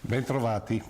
Bentrovati.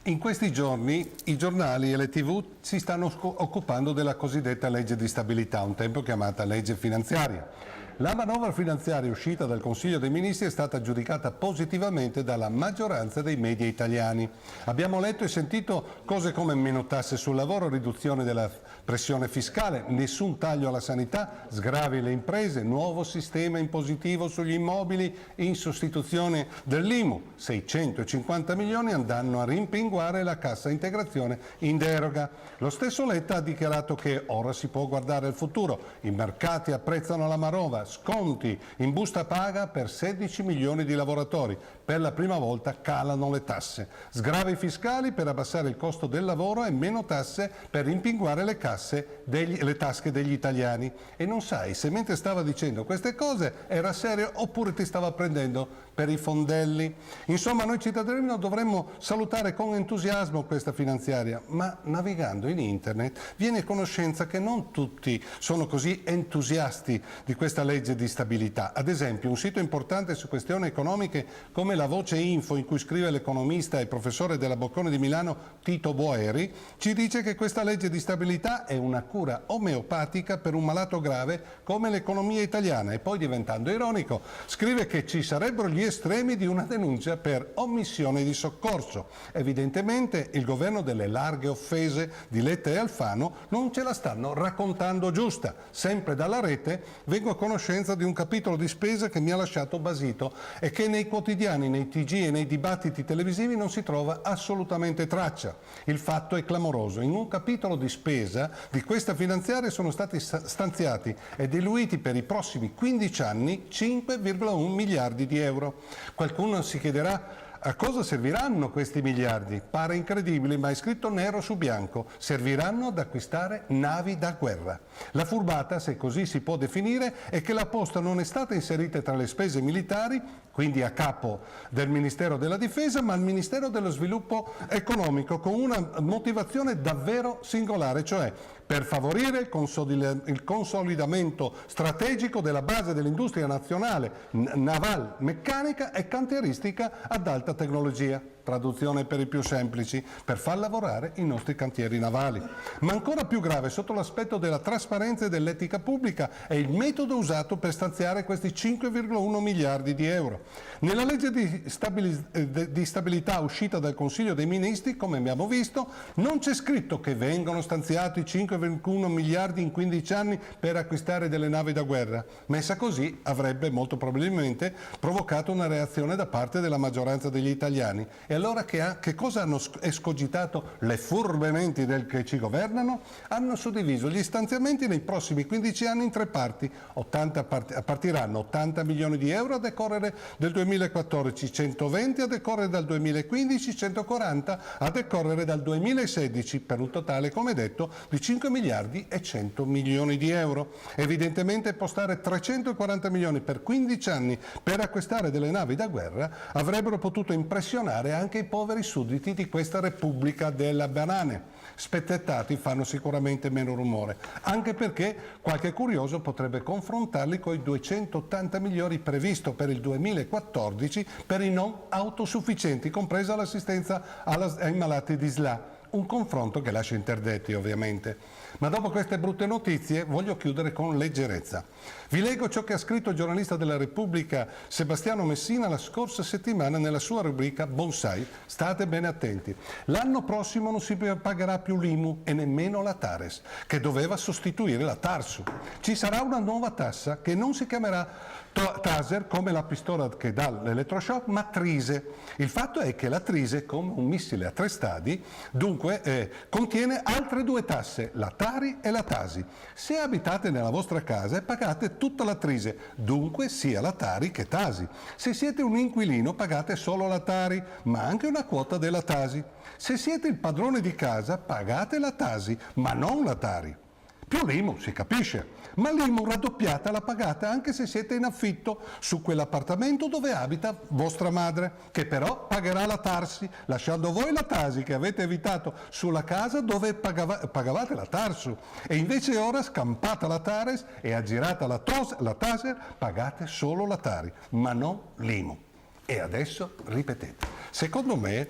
In questi giorni i giornali e le TV si stanno occupando della cosiddetta legge di stabilità, un tempo chiamata legge finanziaria. La manovra finanziaria uscita dal Consiglio dei Ministri è stata giudicata positivamente dalla maggioranza dei media italiani. Abbiamo letto e sentito cose come meno tasse sul lavoro, riduzione della pressione fiscale, nessun taglio alla sanità, sgravi alle imprese, nuovo sistema impositivo sugli immobili in sostituzione dell'IMU, 650 milioni andranno a rimpinguare la cassa integrazione in deroga. Lo stesso Letta ha dichiarato che ora si può guardare al futuro, i mercati apprezzano la manovra, sconti in busta paga per 16 milioni di lavoratori, per la prima volta calano le tasse, sgravi fiscali per abbassare il costo del lavoro e meno tasse per rimpinguare le tasche degli italiani. E non sai se mentre stava dicendo queste cose era serio oppure ti stava prendendo per i fondelli. Insomma, noi cittadini dovremmo salutare con entusiasmo questa finanziaria, ma navigando in internet viene a conoscenza che non tutti sono così entusiasti di questa legge di stabilità. Ad esempio, un sito importante su questioni economiche come La Voce Info, in cui scrive l'economista e professore della Bocconi di Milano Tito Boeri, ci dice che questa legge di stabilità è una cura omeopatica per un malato grave come l'economia italiana, e poi, diventando ironico, scrive che ci sarebbero gli estremi di una denuncia per omissione di soccorso. Evidentemente il governo delle larghe offese di Letta e Alfano non ce la stanno raccontando giusta. Sempre dalla rete vengo a conoscenza di un capitolo di spesa che mi ha lasciato basito e che nei quotidiani, nei TG e nei dibattiti televisivi non si trova assolutamente traccia. Il fatto è clamoroso. In un capitolo di spesa di questa finanziaria sono stati stanziati e diluiti per i prossimi 15 anni 5,1 miliardi di euro. Qualcuno si chiederà: a cosa serviranno questi miliardi? Pare incredibile, ma è scritto nero su bianco. Serviranno ad acquistare navi da guerra. La furbata, se così si può definire, è che la posta non è stata inserita tra le spese militari, quindi a capo del Ministero della Difesa, ma al Ministero dello Sviluppo Economico, con una motivazione davvero singolare, cioè per favorire il consolidamento strategico della base dell'industria nazionale naval, meccanica e cantieristica ad alta tecnologia. Traduzione per i più semplici: per far lavorare i nostri cantieri navali. Ma ancora più grave sotto l'aspetto della trasparenza e dell'etica pubblica è il metodo usato per stanziare questi 5,1 miliardi di euro. Nella legge di stabilità uscita dal Consiglio dei Ministri, come abbiamo visto, non c'è scritto che vengono stanziati 5,1 miliardi in 15 anni per acquistare delle navi da guerra. Messa così avrebbe molto probabilmente provocato una reazione da parte della maggioranza degli italiani. E allora che cosa hanno escogitato le furbe menti che ci governano? Hanno suddiviso gli stanziamenti nei prossimi 15 anni in tre parti. Partiranno 80 milioni di euro a decorrere del 2014, 120 a decorrere dal 2015, 140 a decorrere dal 2016, per un totale, come detto, di 5 miliardi e 100 milioni di euro. Evidentemente postare 340 milioni per 15 anni per acquistare delle navi da guerra avrebbero potuto impressionare anche i poveri sudditi di questa Repubblica delle banane. Spettettati fanno sicuramente meno rumore, anche perché qualche curioso potrebbe confrontarli con i 280 milioni previsto per il 2014 per i non autosufficienti, compresa l'assistenza ai malati di SLA. Un confronto che lascia interdetti, ovviamente. Ma dopo queste brutte notizie voglio chiudere con leggerezza. Vi leggo ciò che ha scritto il giornalista della Repubblica Sebastiano Messina la scorsa settimana nella sua rubrica Bonsai. State bene attenti. L'anno prossimo non si pagherà più l'IMU e nemmeno la TARES, che doveva sostituire la TARSU. Ci sarà una nuova tassa che non si chiamerà Taser, come la pistola che dà l'elettroshock, ma Trise. Il fatto è che la Trise, come un missile a 3 stadi, dunque contiene altre 2 tasse, la Tari e la Tasi. Se abitate nella vostra casa pagate tutta la Trise, dunque sia la Tari che Tasi. Se siete un inquilino pagate solo la Tari, ma anche una quota della Tasi. Se siete il padrone di casa pagate la Tasi, ma non la Tari. Più l'IMU, si capisce, ma l'IMU raddoppiata la pagate anche se siete in affitto su quell'appartamento dove abita vostra madre, che però pagherà la Tarsi, lasciando voi la Tasi che avete evitato sulla casa dove pagavate la Tarsu. E invece ora, scampata la Tares e aggirata la Taser, pagate solo la Tari, ma non l'IMU. e adesso ripetete. Secondo me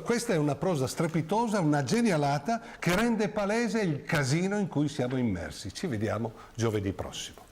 questa è una prosa strepitosa, una genialata che rende palese il casino in cui siamo immersi. Ci vediamo giovedì prossimo.